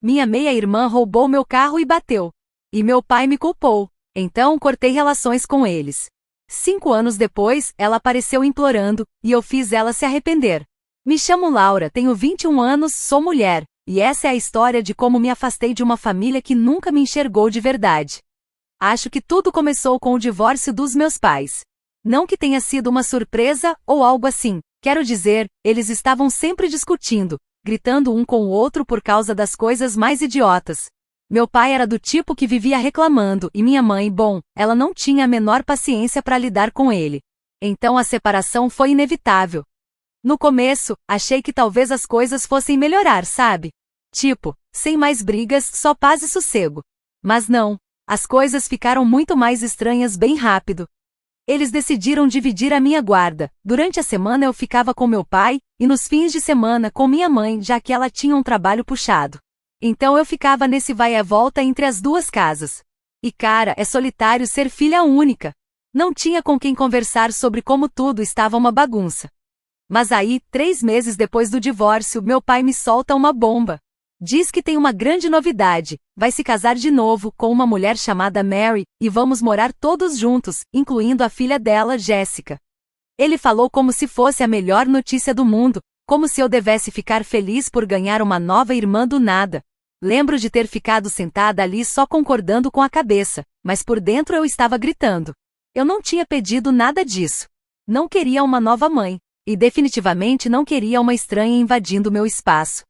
Minha meia-irmã roubou meu carro e bateu. E meu pai me culpou. Então cortei relações com eles. 5 anos depois, ela apareceu implorando, e eu fiz ela se arrepender. Me chamo Laura, tenho 21 anos, sou mulher, e essa é a história de como me afastei de uma família que nunca me enxergou de verdade. Acho que tudo começou com o divórcio dos meus pais. Não que tenha sido uma surpresa ou algo assim, quero dizer, eles estavam sempre discutindo, gritando um com o outro por causa das coisas mais idiotas. Meu pai era do tipo que vivia reclamando e minha mãe, bom, ela não tinha a menor paciência para lidar com ele. Então a separação foi inevitável. No começo, achei que talvez as coisas fossem melhorar, sabe? Tipo, sem mais brigas, só paz e sossego. Mas não, as coisas ficaram muito mais estranhas bem rápido. Eles decidiram dividir a minha guarda. Durante a semana eu ficava com meu pai, e nos fins de semana com minha mãe, já que ela tinha um trabalho puxado. Então eu ficava nesse vai e volta entre as duas casas. E cara, é solitário ser filha única. Não tinha com quem conversar sobre como tudo estava uma bagunça. Mas aí, 3 meses depois do divórcio, meu pai me solta uma bomba. Diz que tem uma grande novidade, vai se casar de novo com uma mulher chamada Mary, e vamos morar todos juntos, incluindo a filha dela, Jéssica. Ele falou como se fosse a melhor notícia do mundo, como se eu devesse ficar feliz por ganhar uma nova irmã do nada. Lembro de ter ficado sentada ali só concordando com a cabeça, mas por dentro eu estava gritando. Eu não tinha pedido nada disso. Não queria uma nova mãe, e definitivamente não queria uma estranha invadindo meu espaço.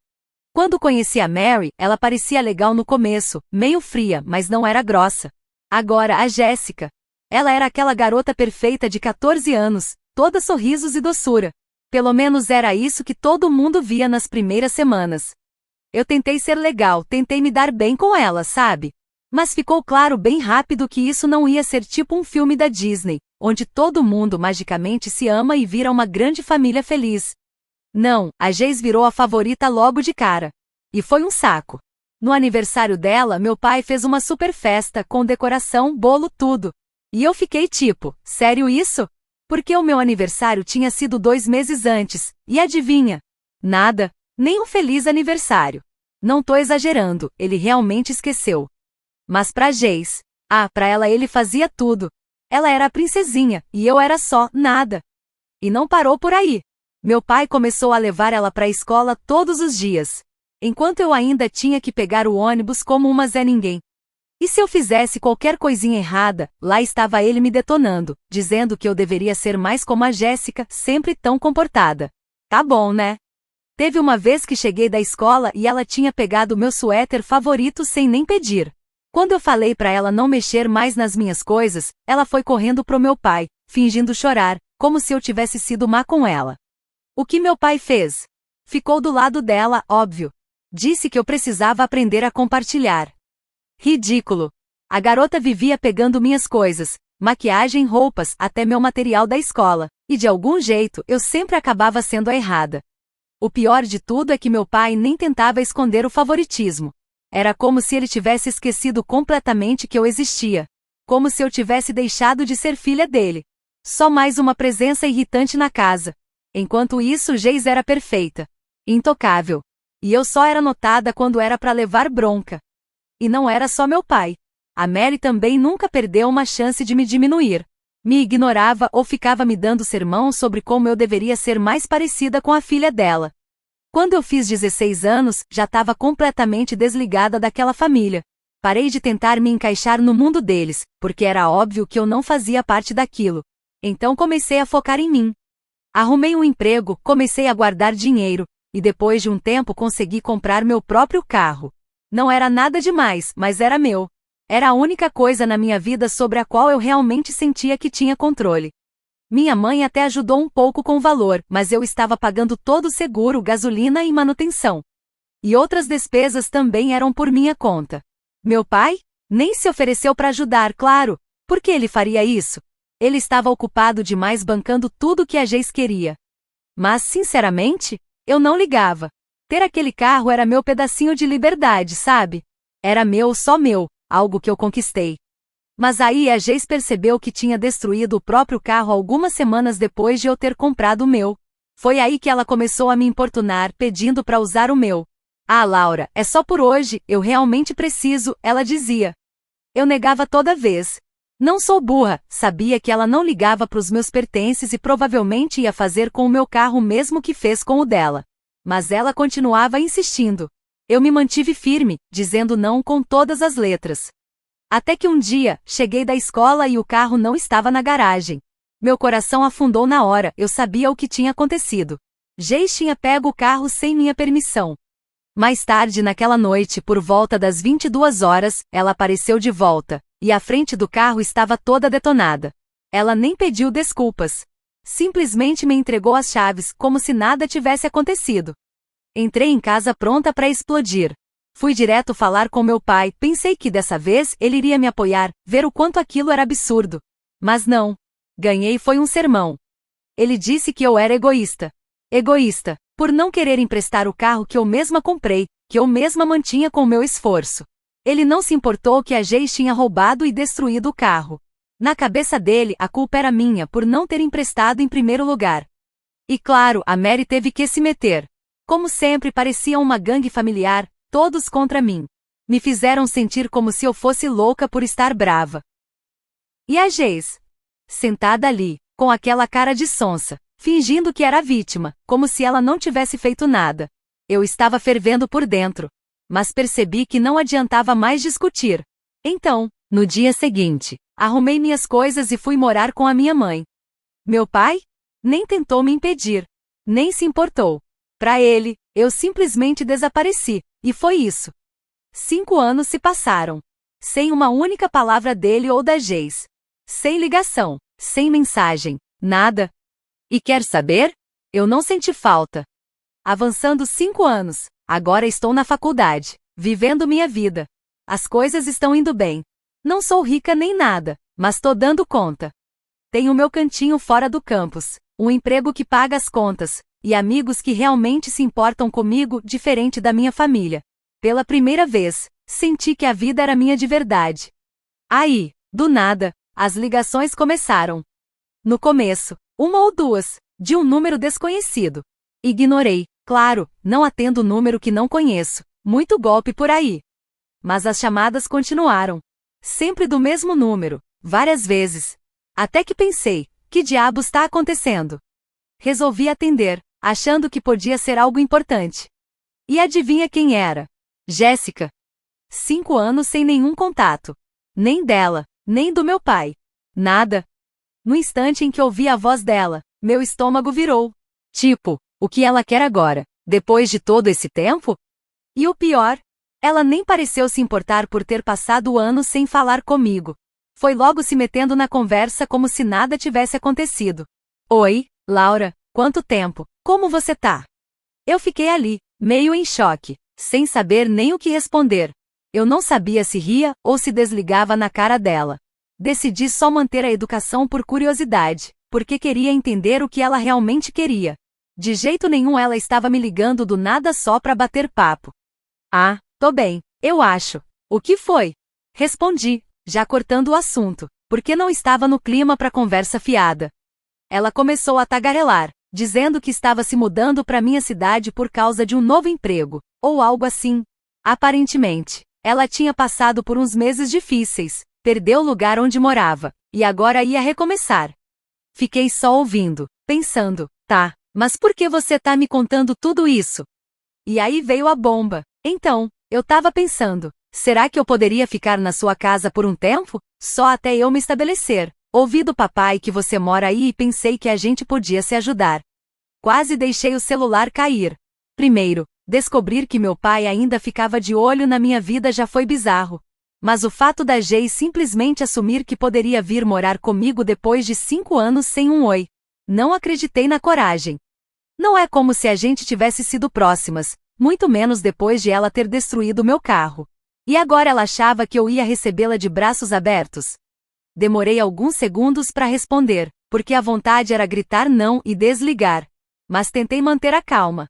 Quando conheci a Mary, ela parecia legal no começo, meio fria, mas não era grossa. Agora, a Jéssica. Ela era aquela garota perfeita de 14 anos, toda sorrisos e doçura. Pelo menos era isso que todo mundo via nas primeiras semanas. Eu tentei ser legal, tentei me dar bem com ela, sabe? Mas ficou claro bem rápido que isso não ia ser tipo um filme da Disney, onde todo mundo magicamente se ama e vira uma grande família feliz. Não, a Geis virou a favorita logo de cara. E foi um saco. No aniversário dela, meu pai fez uma super festa, com decoração, bolo, tudo. E eu fiquei tipo, sério isso? Porque o meu aniversário tinha sido 2 meses antes, e adivinha? Nada, nem um feliz aniversário. Não tô exagerando, ele realmente esqueceu. Mas pra Geis, pra ela ele fazia tudo. Ela era a princesinha, e eu era só, nada. E não parou por aí. Meu pai começou a levar ela para a escola todos os dias, enquanto eu ainda tinha que pegar o ônibus como uma Zé Ninguém. E se eu fizesse qualquer coisinha errada, lá estava ele me detonando, dizendo que eu deveria ser mais como a Jéssica, sempre tão comportada. Tá bom, né? Teve uma vez que cheguei da escola e ela tinha pegado meu suéter favorito sem nem pedir. Quando eu falei para ela não mexer mais nas minhas coisas, ela foi correndo pro meu pai, fingindo chorar, como se eu tivesse sido má com ela. O que meu pai fez? Ficou do lado dela, óbvio. Disse que eu precisava aprender a compartilhar. Ridículo. A garota vivia pegando minhas coisas, maquiagem, roupas, até meu material da escola, e de algum jeito eu sempre acabava sendo a errada. O pior de tudo é que meu pai nem tentava esconder o favoritismo. Era como se ele tivesse esquecido completamente que eu existia. Como se eu tivesse deixado de ser filha dele. Só mais uma presença irritante na casa. Enquanto isso, Geis era perfeita. Intocável. E eu só era notada quando era para levar bronca. E não era só meu pai. A Mary também nunca perdeu uma chance de me diminuir. Me ignorava ou ficava me dando sermão sobre como eu deveria ser mais parecida com a filha dela. Quando eu fiz 16 anos, já estava completamente desligada daquela família. Parei de tentar me encaixar no mundo deles, porque era óbvio que eu não fazia parte daquilo. Então comecei a focar em mim. Arrumei um emprego, comecei a guardar dinheiro, e depois de um tempo consegui comprar meu próprio carro. Não era nada demais, mas era meu. Era a única coisa na minha vida sobre a qual eu realmente sentia que tinha controle. Minha mãe até ajudou um pouco com o valor, mas eu estava pagando todo o seguro, gasolina e manutenção. E outras despesas também eram por minha conta. Meu pai? Nem se ofereceu para ajudar, claro. Por que ele faria isso? Ele estava ocupado demais bancando tudo que a Geis queria. Mas, sinceramente, eu não ligava. Ter aquele carro era meu pedacinho de liberdade, sabe? Era meu, só meu, algo que eu conquistei. Mas aí a Geis percebeu que tinha destruído o próprio carro algumas semanas depois de eu ter comprado o meu. Foi aí que ela começou a me importunar, pedindo para usar o meu. Ah, Laura, é só por hoje, eu realmente preciso, ela dizia. Eu negava toda vez. Não sou burra, sabia que ela não ligava para os meus pertences e provavelmente ia fazer com o meu carro o mesmo que fez com o dela. Mas ela continuava insistindo. Eu me mantive firme, dizendo não com todas as letras. Até que um dia, cheguei da escola e o carro não estava na garagem. Meu coração afundou na hora, eu sabia o que tinha acontecido. Geis tinha pego o carro sem minha permissão. Mais tarde naquela noite, por volta das 22 horas, ela apareceu de volta, e a frente do carro estava toda detonada. Ela nem pediu desculpas. Simplesmente me entregou as chaves, como se nada tivesse acontecido. Entrei em casa pronta para explodir. Fui direto falar com meu pai, pensei que dessa vez ele iria me apoiar, ver o quanto aquilo era absurdo. Mas não. Ganhei foi um sermão. Ele disse que eu era egoísta. Egoísta, por não querer emprestar o carro que eu mesma comprei, que eu mesma mantinha com meu esforço. Ele não se importou que a Geis tinha roubado e destruído o carro. Na cabeça dele, a culpa era minha por não ter emprestado em primeiro lugar. E claro, a Mary teve que se meter. Como sempre, parecia uma gangue familiar, todos contra mim. Me fizeram sentir como se eu fosse louca por estar brava. E a Geis? Sentada ali, com aquela cara de sonsa, fingindo que era vítima, como se ela não tivesse feito nada. Eu estava fervendo por dentro. Mas percebi que não adiantava mais discutir. Então, no dia seguinte, arrumei minhas coisas e fui morar com a minha mãe. Meu pai? Nem tentou me impedir. Nem se importou. Para ele, eu simplesmente desapareci, e foi isso. 5 anos se passaram. Sem uma única palavra dele ou da Geis. Sem ligação, sem mensagem, nada. E quer saber? Eu não senti falta. Avançando 5 anos, agora estou na faculdade, vivendo minha vida. As coisas estão indo bem. Não sou rica nem nada, mas tô dando conta. Tenho meu cantinho fora do campus, um emprego que paga as contas, e amigos que realmente se importam comigo, diferente da minha família. Pela primeira vez, senti que a vida era minha de verdade. Aí, do nada, as ligações começaram. No começo, 1 ou 2, de um número desconhecido. Ignorei, claro, não atendo número que não conheço, muito golpe por aí. Mas as chamadas continuaram. Sempre do mesmo número, várias vezes. Até que pensei, que diabos está acontecendo? Resolvi atender, achando que podia ser algo importante. E adivinha quem era? Jéssica. 5 anos sem nenhum contato. Nem dela, nem do meu pai. Nada. No instante em que ouvi a voz dela, meu estômago virou. Tipo, o que ela quer agora, depois de todo esse tempo? E o pior? Ela nem pareceu se importar por ter passado anos sem falar comigo. Foi logo se metendo na conversa como se nada tivesse acontecido. Oi, Laura, quanto tempo? Como você tá? Eu fiquei ali, meio em choque, sem saber nem o que responder. Eu não sabia se ria ou se desligava na cara dela. Decidi só manter a educação por curiosidade, porque queria entender o que ela realmente queria. De jeito nenhum ela estava me ligando do nada só pra bater papo. Ah, tô bem, eu acho. O que foi? Respondi, já cortando o assunto, porque não estava no clima pra conversa fiada. Ela começou a tagarelar, dizendo que estava se mudando pra minha cidade por causa de um novo emprego, ou algo assim. Aparentemente, ela tinha passado por uns meses difíceis, perdeu o lugar onde morava, e agora ia recomeçar. Fiquei só ouvindo, pensando, tá, mas por que você tá me contando tudo isso? E aí veio a bomba. Então, eu tava pensando, será que eu poderia ficar na sua casa por um tempo? Só até eu me estabelecer. Ouvi do papai que você mora aí e pensei que a gente podia se ajudar. Quase deixei o celular cair. Primeiro, descobrir que meu pai ainda ficava de olho na minha vida já foi bizarro. Mas o fato da Geis simplesmente assumir que poderia vir morar comigo depois de 5 anos sem um oi. Não acreditei na coragem. Não é como se a gente tivesse sido próximas, muito menos depois de ela ter destruído meu carro. E agora ela achava que eu ia recebê-la de braços abertos? Demorei alguns segundos para responder, porque a vontade era gritar não e desligar. Mas tentei manter a calma.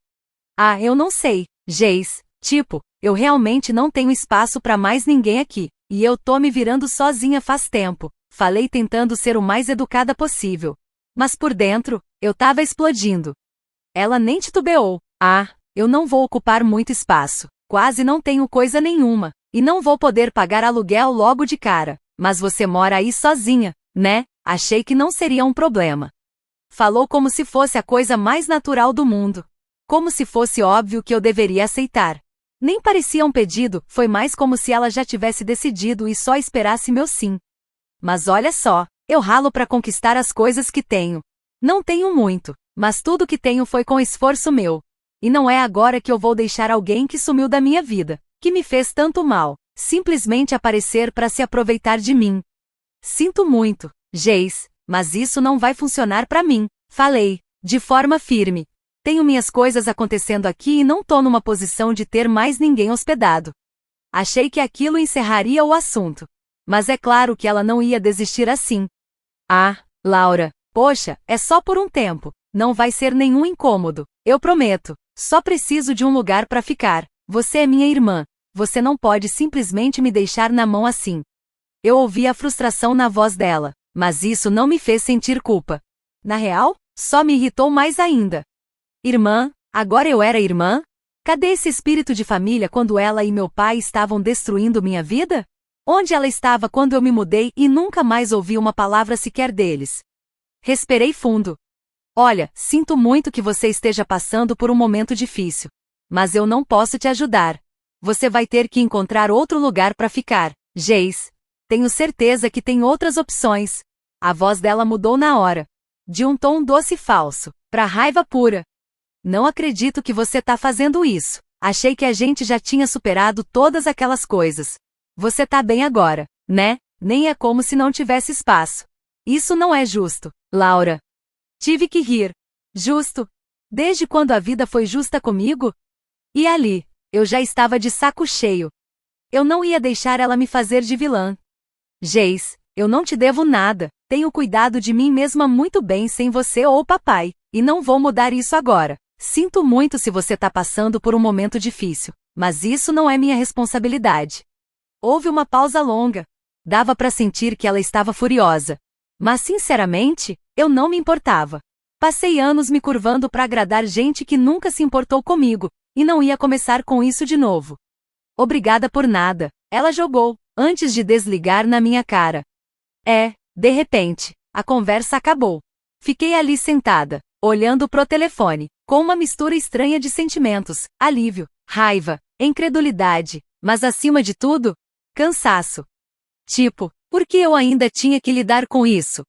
Ah, eu não sei, Geis, tipo, eu realmente não tenho espaço para mais ninguém aqui, e eu tô me virando sozinha faz tempo, falei tentando ser o mais educada possível. Mas por dentro, eu tava explodindo. Ela nem titubeou. Ah, Eu não vou ocupar muito espaço, quase não tenho coisa nenhuma, e não vou poder pagar aluguel logo de cara. Mas você mora aí sozinha, né? Achei que não seria um problema. Falou como se fosse a coisa mais natural do mundo. Como se fosse óbvio que eu deveria aceitar. Nem parecia um pedido, foi mais como se ela já tivesse decidido e só esperasse meu sim. Mas olha só, eu ralo para conquistar as coisas que tenho. Não tenho muito, mas tudo que tenho foi com esforço meu. E não é agora que eu vou deixar alguém que sumiu da minha vida, que me fez tanto mal, simplesmente aparecer para se aproveitar de mim. Sinto muito, Geis, mas isso não vai funcionar para mim, falei, de forma firme. Tenho minhas coisas acontecendo aqui e não tô numa posição de ter mais ninguém hospedado. Achei que aquilo encerraria o assunto. Mas é claro que ela não ia desistir assim. Ah, Laura, poxa, é só por um tempo, não vai ser nenhum incômodo, eu prometo. Só preciso de um lugar para ficar. Você é minha irmã. Você não pode simplesmente me deixar na mão assim. Eu ouvi a frustração na voz dela, mas isso não me fez sentir culpa. Na real, só me irritou mais ainda. Irmã? Agora eu era irmã? Cadê esse espírito de família quando ela e meu pai estavam destruindo minha vida? Onde ela estava quando eu me mudei e nunca mais ouvi uma palavra sequer deles? Respirei fundo. Olha, sinto muito que você esteja passando por um momento difícil. Mas eu não posso te ajudar. Você vai ter que encontrar outro lugar para ficar, Geis. Tenho certeza que tem outras opções. A voz dela mudou na hora. De um tom doce e falso, para raiva pura. Não acredito que você tá fazendo isso. Achei que a gente já tinha superado todas aquelas coisas. Você tá bem agora, né? Nem é como se não tivesse espaço. Isso não é justo, Laura. Tive que rir. Justo? Desde quando a vida foi justa comigo? E ali, eu já estava de saco cheio. Eu não ia deixar ela me fazer de vilã. Geis, eu não te devo nada. Tenho cuidado de mim mesma muito bem sem você ou papai, e não vou mudar isso agora. Sinto muito se você tá passando por um momento difícil, mas isso não é minha responsabilidade. Houve uma pausa longa. Dava para sentir que ela estava furiosa. Mas sinceramente, eu não me importava. Passei anos me curvando para agradar gente que nunca se importou comigo, e não ia começar com isso de novo. Obrigada por nada, ela jogou, antes de desligar na minha cara. De repente, a conversa acabou. Fiquei ali sentada, olhando pro telefone, com uma mistura estranha de sentimentos, alívio, raiva, incredulidade, mas acima de tudo, cansaço. Tipo, por que eu ainda tinha que lidar com isso?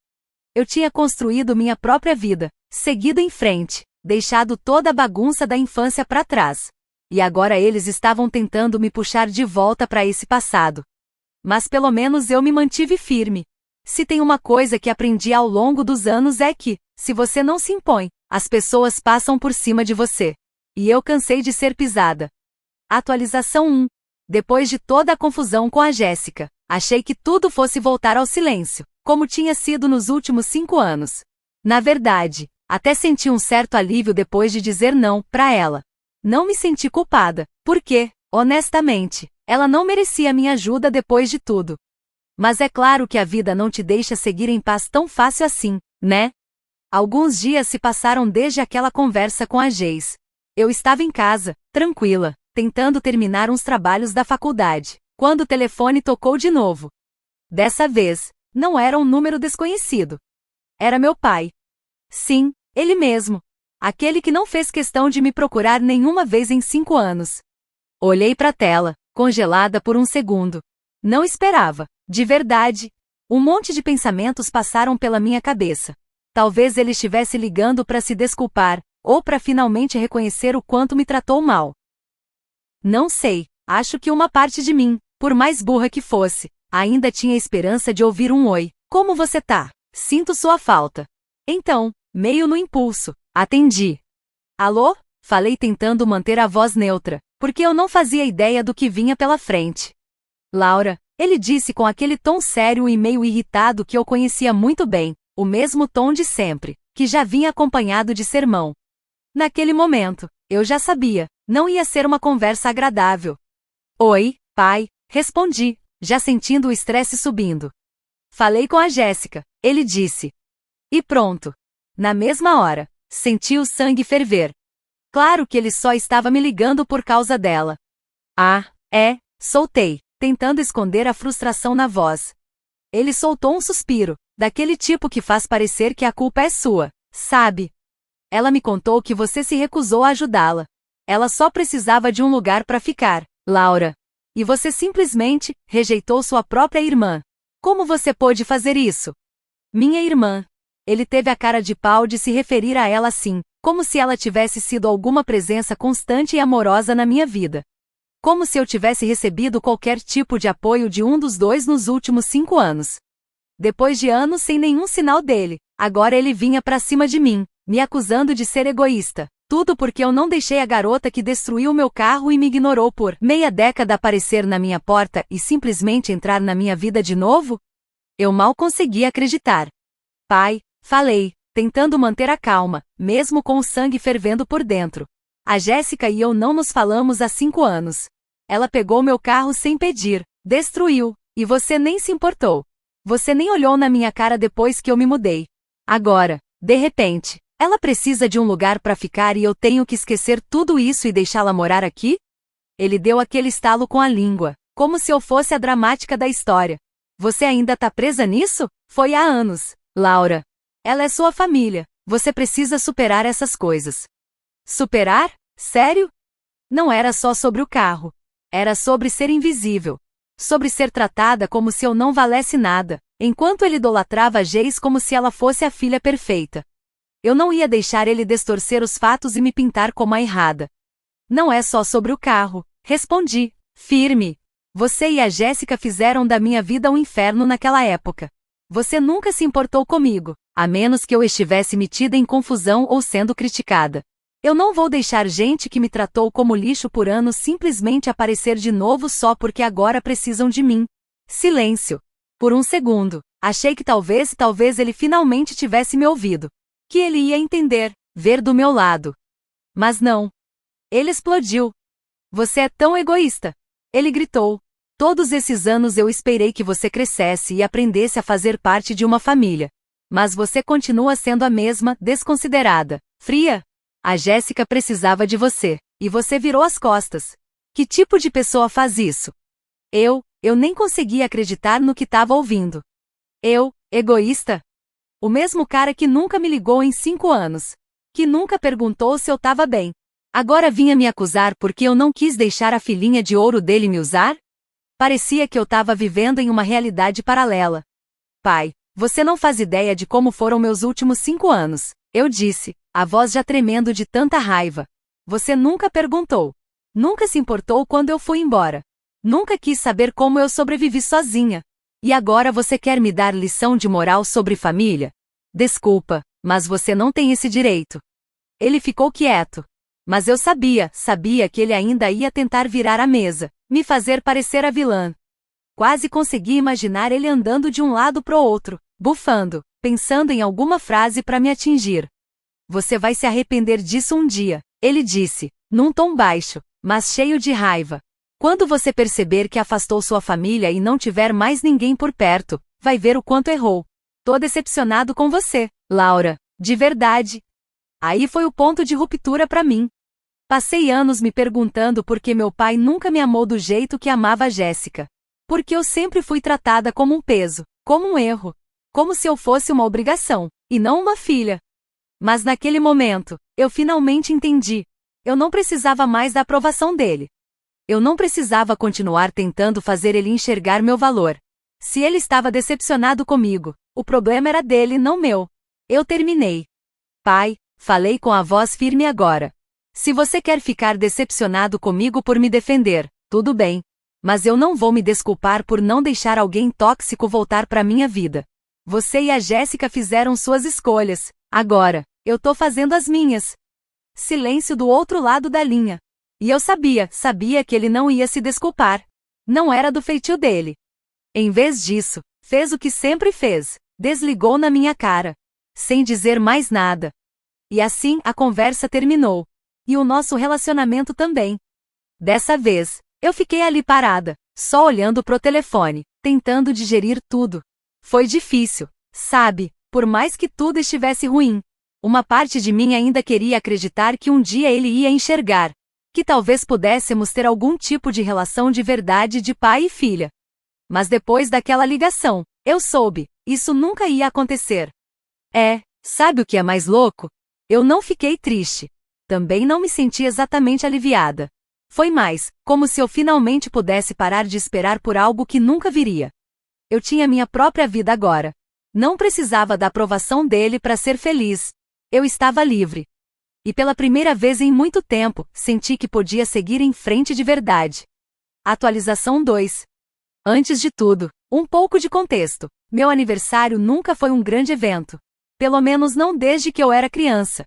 Eu tinha construído minha própria vida, seguido em frente, deixado toda a bagunça da infância para trás. E agora eles estavam tentando me puxar de volta para esse passado. Mas pelo menos eu me mantive firme. Se tem uma coisa que aprendi ao longo dos anos é que, se você não se impõe, as pessoas passam por cima de você. E eu cansei de ser pisada. Atualização 1. Depois de toda a confusão com a Jéssica, achei que tudo fosse voltar ao silêncio, como tinha sido nos últimos 5 anos. Na verdade, até senti um certo alívio depois de dizer não para ela. Não me senti culpada, porque, honestamente, ela não merecia minha ajuda depois de tudo. Mas é claro que a vida não te deixa seguir em paz tão fácil assim, né? Alguns dias se passaram desde aquela conversa com a Geis. Eu estava em casa, tranquila, tentando terminar uns trabalhos da faculdade, quando o telefone tocou de novo. Dessa vez, não era um número desconhecido. Era meu pai. Sim, ele mesmo. Aquele que não fez questão de me procurar nenhuma vez em 5 anos. Olhei para a tela, congelada por um segundo. Não esperava, de verdade. Um monte de pensamentos passaram pela minha cabeça. Talvez ele estivesse ligando para se desculpar, ou para finalmente reconhecer o quanto me tratou mal. Não sei, acho que uma parte de mim, por mais burra que fosse, ainda tinha esperança de ouvir um oi. Como você tá? Sinto sua falta. Então, meio no impulso, atendi. Alô? Falei tentando manter a voz neutra, porque eu não fazia ideia do que vinha pela frente. Laura, ele disse com aquele tom sério e meio irritado que eu conhecia muito bem, o mesmo tom de sempre, que já vinha acompanhado de sermão. Naquele momento, eu já sabia, não ia ser uma conversa agradável. Oi, pai, respondi, já sentindo o estresse subindo. Falei com a Jéssica, ele disse. E pronto. Na mesma hora, senti o sangue ferver. Claro que ele só estava me ligando por causa dela. Ah, é, soltei, tentando esconder a frustração na voz. Ele soltou um suspiro, daquele tipo que faz parecer que a culpa é sua, sabe? Ela me contou que você se recusou a ajudá-la. Ela só precisava de um lugar para ficar, Laura. E você simplesmente rejeitou sua própria irmã. Como você pôde fazer isso? Minha irmã. Ele teve a cara de pau de se referir a ela assim, como se ela tivesse sido alguma presença constante e amorosa na minha vida. Como se eu tivesse recebido qualquer tipo de apoio de um dos dois nos últimos 5 anos. Depois de anos sem nenhum sinal dele, agora ele vinha pra cima de mim, me acusando de ser egoísta. Tudo porque eu não deixei a garota que destruiu meu carro e me ignorou por meia década aparecer na minha porta e simplesmente entrar na minha vida de novo? Eu mal conseguia acreditar. Pai, falei, tentando manter a calma, mesmo com o sangue fervendo por dentro. A Jéssica e eu não nos falamos há 5 anos. Ela pegou meu carro sem pedir, destruiu, e você nem se importou. Você nem olhou na minha cara depois que eu me mudei. Agora, de repente, ela precisa de um lugar para ficar e eu tenho que esquecer tudo isso e deixá-la morar aqui? Ele deu aquele estalo com a língua, como se eu fosse a dramática da história. Você ainda tá presa nisso? Foi há anos, Laura. Ela é sua família, você precisa superar essas coisas. Superar? Sério? Não era só sobre o carro. Era sobre ser invisível. Sobre ser tratada como se eu não valesse nada, enquanto ele idolatrava a Jace como se ela fosse a filha perfeita. Eu não ia deixar ele distorcer os fatos e me pintar como a errada. Não é só sobre o carro, respondi, firme. Você e a Jéssica fizeram da minha vida um inferno naquela época. Você nunca se importou comigo, a menos que eu estivesse metida em confusão ou sendo criticada. Eu não vou deixar gente que me tratou como lixo por anos simplesmente aparecer de novo só porque agora precisam de mim. Silêncio. Por um segundo, achei que talvez ele finalmente tivesse me ouvido. Que ele ia entender, ver do meu lado. Mas não. Ele explodiu. Você é tão egoísta. Ele gritou. Todos esses anos eu esperei que você crescesse e aprendesse a fazer parte de uma família. Mas você continua sendo a mesma, desconsiderada, fria. A Jéssica precisava de você, e você virou as costas. Que tipo de pessoa faz isso? Eu nem conseguia acreditar no que estava ouvindo. Egoísta? O mesmo cara que nunca me ligou em 5 anos. Que nunca perguntou se eu estava bem. Agora vinha me acusar porque eu não quis deixar a filhinha de ouro dele me usar? Parecia que eu estava vivendo em uma realidade paralela. Pai, você não faz ideia de como foram meus últimos 5 anos, eu disse, a voz já tremendo de tanta raiva. Você nunca perguntou. Nunca se importou quando eu fui embora. Nunca quis saber como eu sobrevivi sozinha. E agora você quer me dar lição de moral sobre família? Desculpa, mas você não tem esse direito. Ele ficou quieto. Mas eu sabia que ele ainda ia tentar virar a mesa, me fazer parecer a vilã. Quase consegui imaginar ele andando de um lado pro outro, bufando, pensando em alguma frase para me atingir. Você vai se arrepender disso um dia, ele disse, num tom baixo, mas cheio de raiva. Quando você perceber que afastou sua família e não tiver mais ninguém por perto, vai ver o quanto errou. Tô decepcionado com você, Laura, de verdade. Aí foi o ponto de ruptura para mim. Passei anos me perguntando por que meu pai nunca me amou do jeito que amava a Jéssica. Porque eu sempre fui tratada como um peso, como um erro, como se eu fosse uma obrigação, e não uma filha. Mas naquele momento, eu finalmente entendi. Eu não precisava mais da aprovação dele. Eu não precisava continuar tentando fazer ele enxergar meu valor. Se ele estava decepcionado comigo, o problema era dele, não meu. Eu terminei. Pai, falei com a voz firme agora. Se você quer ficar decepcionado comigo por me defender, tudo bem. Mas eu não vou me desculpar por não deixar alguém tóxico voltar para minha vida. Você e a Jéssica fizeram suas escolhas. Agora, eu tô fazendo as minhas. Silêncio do outro lado da linha. E eu sabia que ele não ia se desculpar. Não era do feitio dele. Em vez disso, fez o que sempre fez, desligou na minha cara. Sem dizer mais nada. E assim, a conversa terminou. E o nosso relacionamento também. Dessa vez, eu fiquei ali parada, só olhando pro telefone, tentando digerir tudo. Foi difícil, sabe, por mais que tudo estivesse ruim. Uma parte de mim ainda queria acreditar que um dia ele ia enxergar, que talvez pudéssemos ter algum tipo de relação de verdade de pai e filha. Mas depois daquela ligação, eu soube, isso nunca ia acontecer. Sabe o que é mais louco? Eu não fiquei triste. Também não me senti exatamente aliviada. Foi mais, como se eu finalmente pudesse parar de esperar por algo que nunca viria. Eu tinha minha própria vida agora. Não precisava da aprovação dele para ser feliz. Eu estava livre. E pela primeira vez em muito tempo, senti que podia seguir em frente de verdade. Atualização 2. Antes de tudo, um pouco de contexto. Meu aniversário nunca foi um grande evento. Pelo menos não desde que eu era criança.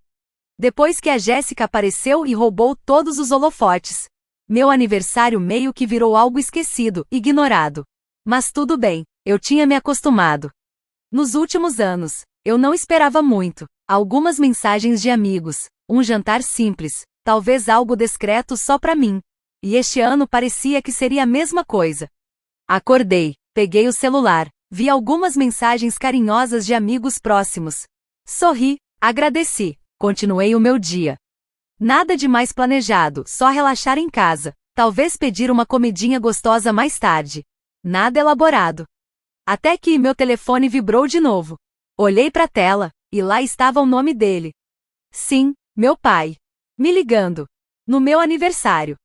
Depois que a Jéssica apareceu e roubou todos os holofotes, meu aniversário meio que virou algo esquecido, ignorado. Mas tudo bem, eu tinha me acostumado. Nos últimos anos, eu não esperava muito. Algumas mensagens de amigos, um jantar simples, talvez algo discreto só pra mim. E este ano parecia que seria a mesma coisa. Acordei, peguei o celular, vi algumas mensagens carinhosas de amigos próximos. Sorri, agradeci, continuei o meu dia. Nada de mais planejado, só relaxar em casa, talvez pedir uma comidinha gostosa mais tarde. Nada elaborado. Até que meu telefone vibrou de novo. Olhei pra tela, e lá estava o nome dele. Sim, meu pai. Me ligando. No meu aniversário.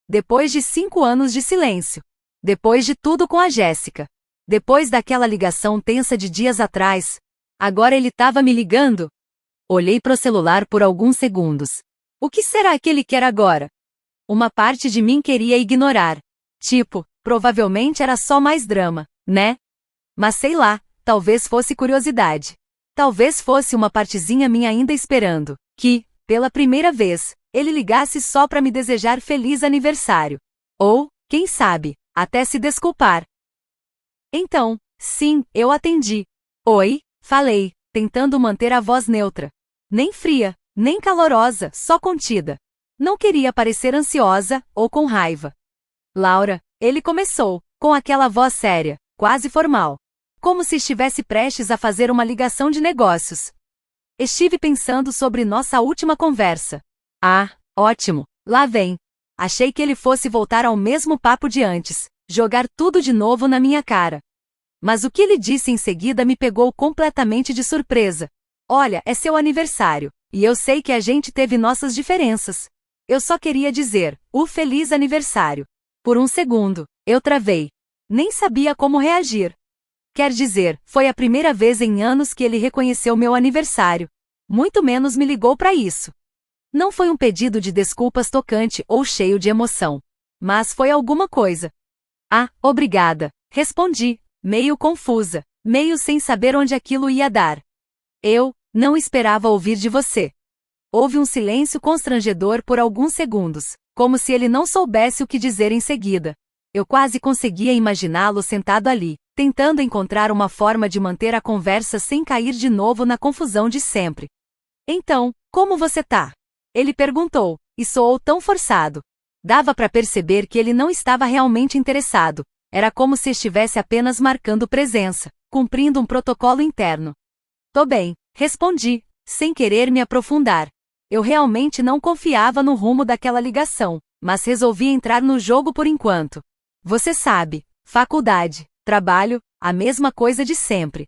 Depois de 5 anos de silêncio. Depois de tudo com a Jéssica. Depois daquela ligação tensa de dias atrás. Agora ele estava me ligando? Olhei pro celular por alguns segundos. O que será que ele quer agora? Uma parte de mim queria ignorar. Tipo, provavelmente era só mais drama, né? Mas sei lá, talvez fosse curiosidade. Talvez fosse uma partezinha minha ainda esperando que, pela primeira vez, ele ligasse só para me desejar feliz aniversário. Ou, quem sabe, até se desculpar. Então, sim, eu atendi. Oi, falei, tentando manter a voz neutra. Nem fria, nem calorosa, só contida. Não queria parecer ansiosa ou com raiva. Laura, ele começou, com aquela voz séria, quase formal. Como se estivesse prestes a fazer uma ligação de negócios. Estive pensando sobre nossa última conversa. Ah, ótimo, lá vem. Achei que ele fosse voltar ao mesmo papo de antes, jogar tudo de novo na minha cara. Mas o que ele disse em seguida me pegou completamente de surpresa. Olha, é seu aniversário, e eu sei que a gente teve nossas diferenças. Eu só queria dizer, o feliz aniversário. Por um segundo, eu travei. Nem sabia como reagir. Quer dizer, foi a primeira vez em anos que ele reconheceu meu aniversário. Muito menos me ligou para isso. Não foi um pedido de desculpas tocante ou cheio de emoção. Mas foi alguma coisa. Ah, obrigada, respondi, meio confusa, meio sem saber onde aquilo ia dar. Eu não esperava ouvir de você. Houve um silêncio constrangedor por alguns segundos, como se ele não soubesse o que dizer em seguida. Eu quase conseguia imaginá-lo sentado ali, tentando encontrar uma forma de manter a conversa sem cair de novo na confusão de sempre. Então, como você tá? Ele perguntou, e soou tão forçado. Dava para perceber que ele não estava realmente interessado. Era como se estivesse apenas marcando presença, cumprindo um protocolo interno. Tô bem, respondi, sem querer me aprofundar. Eu realmente não confiava no rumo daquela ligação, mas resolvi entrar no jogo por enquanto. Você sabe, faculdade, trabalho, a mesma coisa de sempre.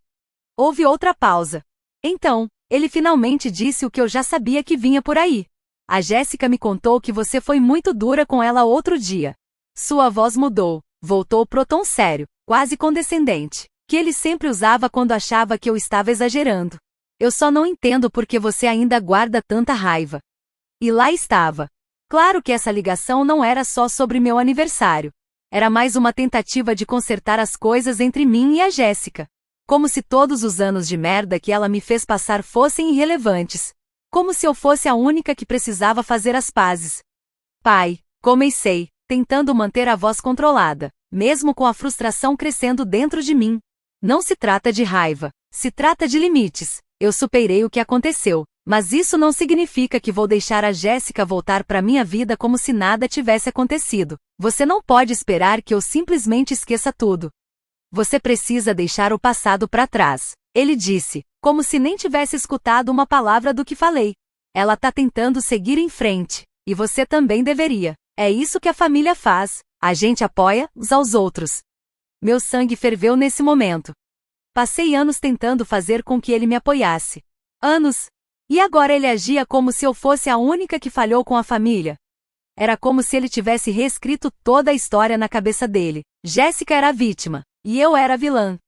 Houve outra pausa. Então, ele finalmente disse o que eu já sabia que vinha por aí. A Jéssica me contou que você foi muito dura com ela outro dia. Sua voz mudou, voltou pro tom sério, quase condescendente, que ele sempre usava quando achava que eu estava exagerando. Eu só não entendo por que você ainda guarda tanta raiva. E lá estava. Claro que essa ligação não era só sobre meu aniversário. Era mais uma tentativa de consertar as coisas entre mim e a Jéssica. Como se todos os anos de merda que ela me fez passar fossem irrelevantes. Como se eu fosse a única que precisava fazer as pazes. Pai, comecei, tentando manter a voz controlada, mesmo com a frustração crescendo dentro de mim. Não se trata de raiva, se trata de limites. Eu superei o que aconteceu, mas isso não significa que vou deixar a Jéssica voltar para minha vida como se nada tivesse acontecido. Você não pode esperar que eu simplesmente esqueça tudo. Você precisa deixar o passado para trás. Ele disse, como se nem tivesse escutado uma palavra do que falei. Ela tá tentando seguir em frente, e você também deveria. É isso que a família faz, a gente apoia uns aos outros. Meu sangue ferveu nesse momento. Passei anos tentando fazer com que ele me apoiasse. Anos. E agora ele agia como se eu fosse a única que falhou com a família. Era como se ele tivesse reescrito toda a história na cabeça dele. Jéssica era a vítima, e eu era a vilã.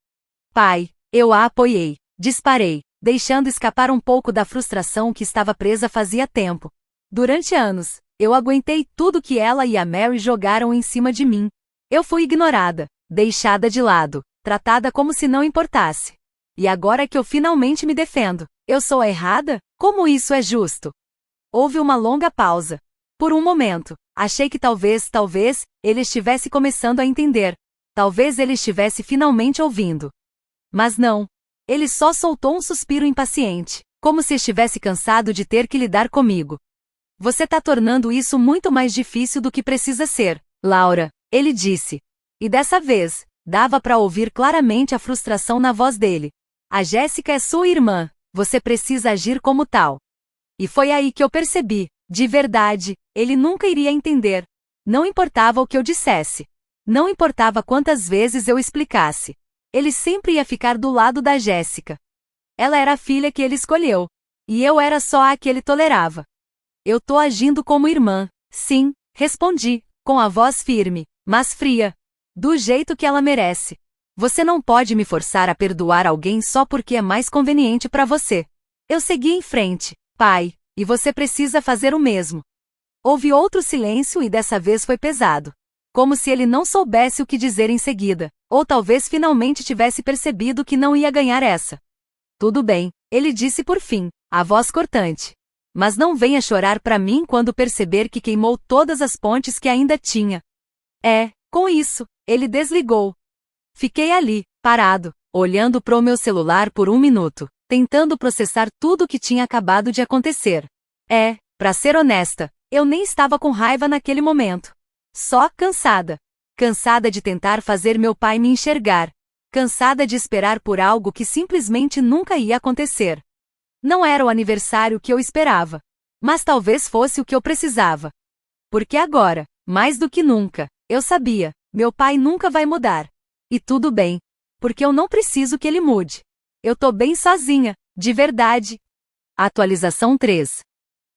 Pai, eu a apoiei. Disparei, deixando escapar um pouco da frustração que estava presa fazia tempo. Durante anos, eu aguentei tudo que ela e a Mary jogaram em cima de mim. Eu fui ignorada, deixada de lado, tratada como se não importasse. E agora que eu finalmente me defendo, eu sou a errada? Como isso é justo? Houve uma longa pausa. Por um momento, achei que talvez, ele estivesse começando a entender. Talvez ele estivesse finalmente ouvindo. Mas não. Ele só soltou um suspiro impaciente, como se estivesse cansado de ter que lidar comigo. Você tá tornando isso muito mais difícil do que precisa ser, Laura, ele disse. E dessa vez, dava para ouvir claramente a frustração na voz dele. A Jéssica é sua irmã, você precisa agir como tal. E foi aí que eu percebi, de verdade, ele nunca iria entender. Não importava o que eu dissesse. Não importava quantas vezes eu explicasse. Ele sempre ia ficar do lado da Jéssica. Ela era a filha que ele escolheu. E eu era só a que ele tolerava. Eu tô agindo como irmã. Sim, respondi, com a voz firme, mas fria. Do jeito que ela merece. Você não pode me forçar a perdoar alguém só porque é mais conveniente para você. Eu segui em frente, pai, e você precisa fazer o mesmo. Houve outro silêncio e dessa vez foi pesado. Como se ele não soubesse o que dizer em seguida, ou talvez finalmente tivesse percebido que não ia ganhar essa. Tudo bem, ele disse por fim, a voz cortante. Mas não venha chorar para mim quando perceber que queimou todas as pontes que ainda tinha. Com isso, ele desligou. Fiquei ali, parado, olhando pro meu celular por um minuto, tentando processar tudo o que tinha acabado de acontecer. Pra ser honesta, eu nem estava com raiva naquele momento. Só cansada. Cansada de tentar fazer meu pai me enxergar. Cansada de esperar por algo que simplesmente nunca ia acontecer. Não era o aniversário que eu esperava. Mas talvez fosse o que eu precisava. Porque agora, mais do que nunca, eu sabia, meu pai nunca vai mudar. E tudo bem. Porque eu não preciso que ele mude. Eu tô bem sozinha, de verdade. Atualização 3.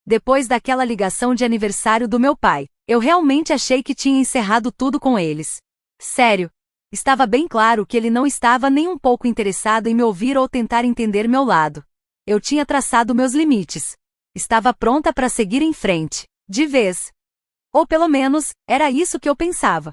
Depois daquela ligação de aniversário do meu pai, eu realmente achei que tinha encerrado tudo com eles. Sério. Estava bem claro que ele não estava nem um pouco interessado em me ouvir ou tentar entender meu lado. Eu tinha traçado meus limites. Estava pronta para seguir em frente, de vez. Ou pelo menos, era isso que eu pensava.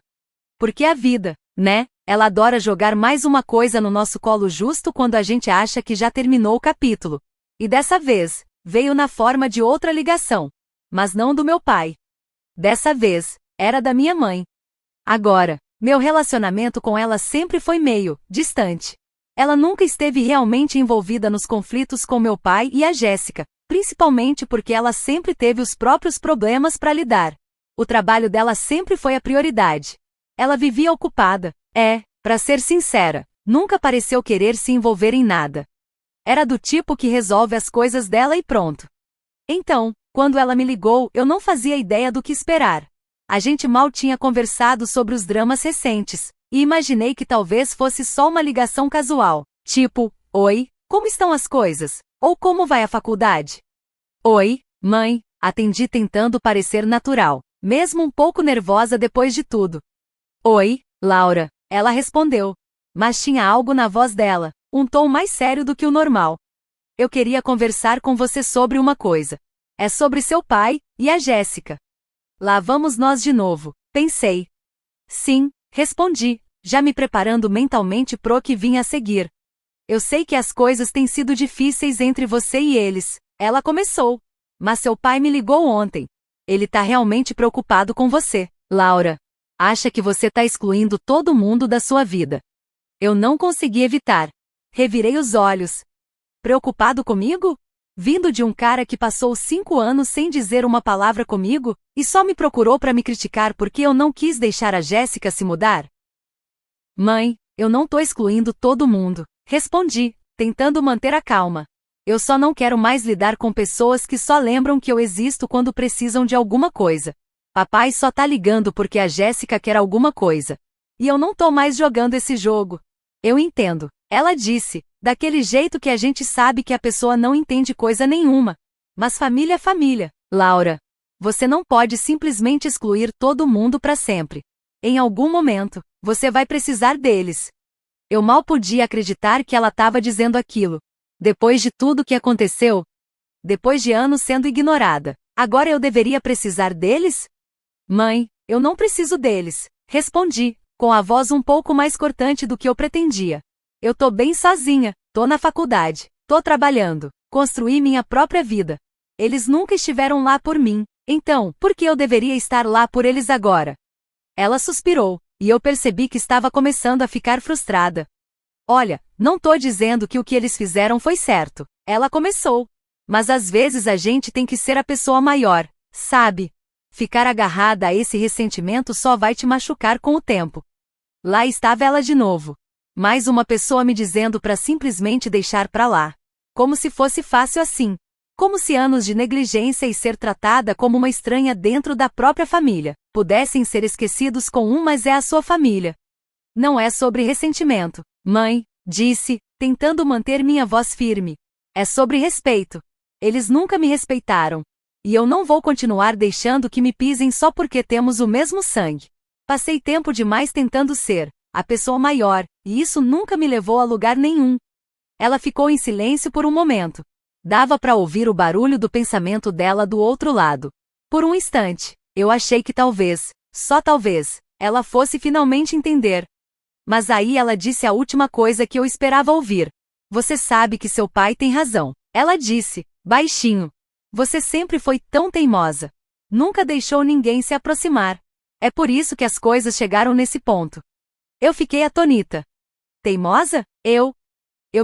Porque a vida, né? Ela adora jogar mais uma coisa no nosso colo justo quando a gente acha que já terminou o capítulo. E dessa vez, veio na forma de outra ligação. Mas não do meu pai. Dessa vez, era da minha mãe. Agora, meu relacionamento com ela sempre foi meio distante. Ela nunca esteve realmente envolvida nos conflitos com meu pai e a Jéssica, principalmente porque ela sempre teve os próprios problemas para lidar. O trabalho dela sempre foi a prioridade. Ela vivia ocupada. Para ser sincera, nunca pareceu querer se envolver em nada. Era do tipo que resolve as coisas dela e pronto. Então, quando ela me ligou, eu não fazia ideia do que esperar. A gente mal tinha conversado sobre os dramas recentes, e imaginei que talvez fosse só uma ligação casual, tipo, oi, como estão as coisas? Ou como vai a faculdade? Oi, mãe, atendi tentando parecer natural, mesmo um pouco nervosa depois de tudo. Oi, Laura, ela respondeu. Mas tinha algo na voz dela, um tom mais sério do que o normal. Eu queria conversar com você sobre uma coisa. É sobre seu pai e a Jéssica. Lá vamos nós de novo, pensei. Sim, respondi, já me preparando mentalmente pro que vinha a seguir. Eu sei que as coisas têm sido difíceis entre você e eles, ela começou. Mas seu pai me ligou ontem. Ele tá realmente preocupado com você, Laura. Acha que você tá excluindo todo mundo da sua vida. Eu não consegui evitar. Revirei os olhos. Preocupado comigo? Vindo de um cara que passou 5 anos sem dizer uma palavra comigo, e só me procurou para me criticar porque eu não quis deixar a Jéssica se mudar? Mãe, eu não tô excluindo todo mundo, respondi, tentando manter a calma. Eu só não quero mais lidar com pessoas que só lembram que eu existo quando precisam de alguma coisa. Papai só tá ligando porque a Jéssica quer alguma coisa. E eu não tô mais jogando esse jogo. Eu entendo. Ela disse, daquele jeito que a gente sabe que a pessoa não entende coisa nenhuma. Mas família é família, Laura. Você não pode simplesmente excluir todo mundo para sempre. Em algum momento, você vai precisar deles. Eu mal podia acreditar que ela estava dizendo aquilo. Depois de tudo que aconteceu, depois de anos sendo ignorada, agora eu deveria precisar deles? Mãe, eu não preciso deles, respondi, com a voz um pouco mais cortante do que eu pretendia. Eu tô bem sozinha, tô na faculdade, tô trabalhando, construí minha própria vida. Eles nunca estiveram lá por mim, então, por que eu deveria estar lá por eles agora? Ela suspirou, e eu percebi que estava começando a ficar frustrada. Olha, não tô dizendo que o que eles fizeram foi certo, ela começou. Mas às vezes a gente tem que ser a pessoa maior, sabe? Ficar agarrada a esse ressentimento só vai te machucar com o tempo. Lá estava ela de novo. Mais uma pessoa me dizendo para simplesmente deixar pra lá. Como se fosse fácil assim. Como se anos de negligência e ser tratada como uma estranha dentro da própria família pudessem ser esquecidos com mas é a sua família. Não é sobre ressentimento, mãe, disse, tentando manter minha voz firme. É sobre respeito. Eles nunca me respeitaram. E eu não vou continuar deixando que me pisem só porque temos o mesmo sangue. Passei tempo demais tentando ser a pessoa maior, e isso nunca me levou a lugar nenhum. Ela ficou em silêncio por um momento. Dava para ouvir o barulho do pensamento dela do outro lado. Por um instante, eu achei que talvez, só talvez, ela fosse finalmente entender. Mas aí ela disse a última coisa que eu esperava ouvir. Você sabe que seu pai tem razão. Ela disse, baixinho. Você sempre foi tão teimosa. Nunca deixou ninguém se aproximar. É por isso que as coisas chegaram nesse ponto. Eu fiquei atonita. Teimosa? Eu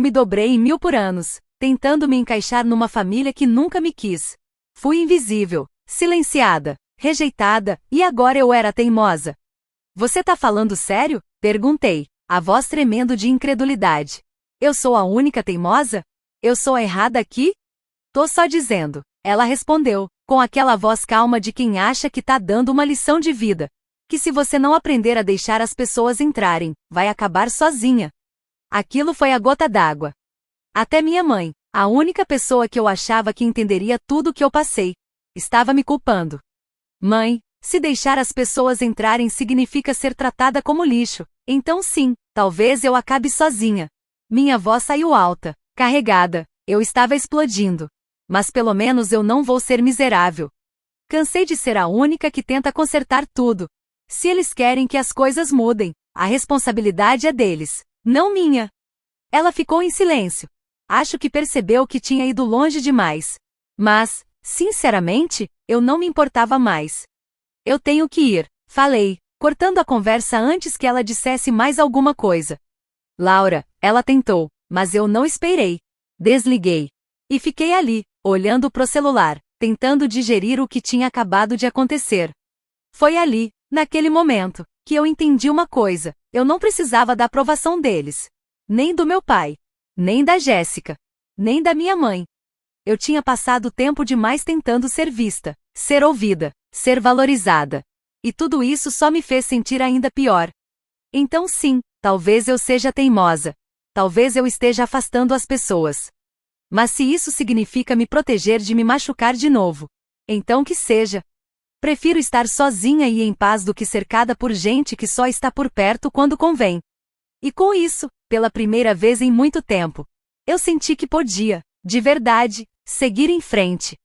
me dobrei em 1000 por anos, tentando me encaixar numa família que nunca me quis. Fui invisível, silenciada, rejeitada, e agora eu era teimosa. Você tá falando sério? Perguntei, a voz tremendo de incredulidade. Eu sou a única teimosa? Eu sou a errada aqui? Tô só dizendo. Ela respondeu, com aquela voz calma de quem acha que tá dando uma lição de vida. Que se você não aprender a deixar as pessoas entrarem, vai acabar sozinha. Aquilo foi a gota d'água. Até minha mãe, a única pessoa que eu achava que entenderia tudo o que eu passei, estava me culpando. Mãe, se deixar as pessoas entrarem significa ser tratada como lixo, então sim, talvez eu acabe sozinha. Minha voz saiu alta, carregada, eu estava explodindo. Mas pelo menos eu não vou ser miserável. Cansei de ser a única que tenta consertar tudo. Se eles querem que as coisas mudem, a responsabilidade é deles, não minha. Ela ficou em silêncio. Acho que percebeu que tinha ido longe demais. Mas, sinceramente, eu não me importava mais. Eu tenho que ir, falei, cortando a conversa antes que ela dissesse mais alguma coisa. Laura, ela tentou, mas eu não esperei. Desliguei. E fiquei ali, olhando pro celular, tentando digerir o que tinha acabado de acontecer. Foi ali, naquele momento, que eu entendi uma coisa: eu não precisava da aprovação deles. Nem do meu pai. Nem da Jéssica. Nem da minha mãe. Eu tinha passado tempo demais tentando ser vista, ser ouvida, ser valorizada. E tudo isso só me fez sentir ainda pior. Então sim, talvez eu seja teimosa. Talvez eu esteja afastando as pessoas. Mas se isso significa me proteger de me machucar de novo, então que seja. Prefiro estar sozinha e em paz do que cercada por gente que só está por perto quando convém. E com isso, pela primeira vez em muito tempo, eu senti que podia, de verdade, seguir em frente.